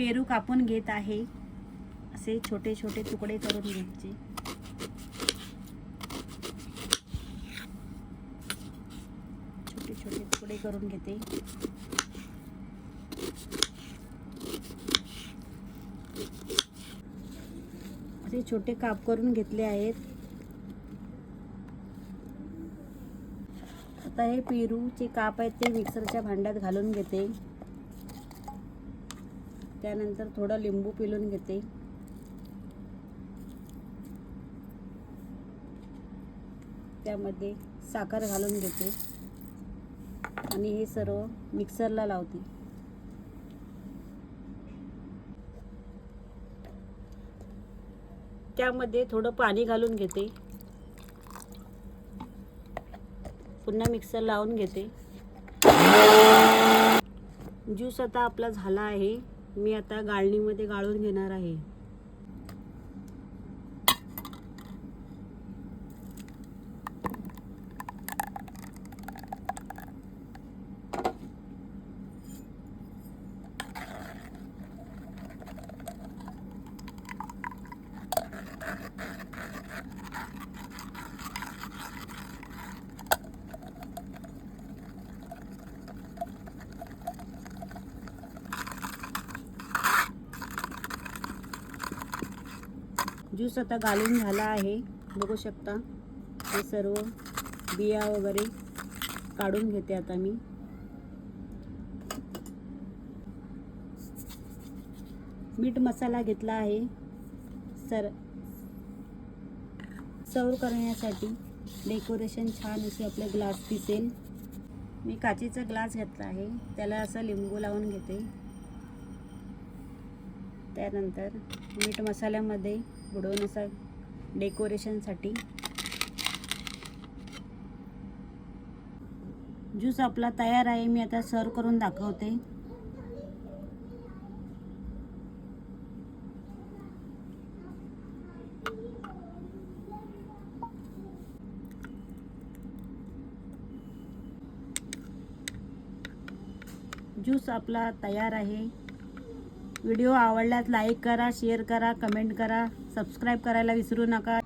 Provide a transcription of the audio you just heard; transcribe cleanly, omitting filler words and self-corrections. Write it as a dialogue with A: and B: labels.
A: पेरू कापून घेत आहे. असे छोटे छोटे तुकडे करून घ्यायचे. छोटे छोटे तुकडे करून घेते. असे छोटे काप करून घेतले आहेत. आता हे पेरूचे काप आहेत ते मिक्सरच्या भांड्यात घालून घेते. त्यानंतर थोडं लिंबू पिळून घेते. त्यामध्ये साखर घालून घेते आणि हे सर्व मिक्सरला लावते. त्यामध्ये थोडं पाणी घालून घेते. पुन्हा मिक्सर लावून घेते. ज्यूस आता आपला झाला आहे. मी आता गाळणीमध्ये गाळून घेणार आहे. ज्यूस आता गाळून झाला आहे. बघू शकता हे सर्व बिया वगैरे काढून घेते आता मी. मीठ मसाला घेतला आहे सर्व करण्यासाठी. डेकोरेशन छान असे आपले ग्लास दिसेल. मी काचेचा ग्लास घेतला आहे. त्याला असा लिंबू लावून घेते. त्यानंतर मीठ मसाल्यामध्ये बुडवून असा डेकोरेशनसाठी. ज्यूस आपला तयार आहे. मी आता सर्व करून दाखवते. ज्यूस आपला तयार आहे. व्हिडिओ आवडल्यास लाईक करा, शेअर करा, कमेंट करा, सबस्क्राईब करायला विसरू नका.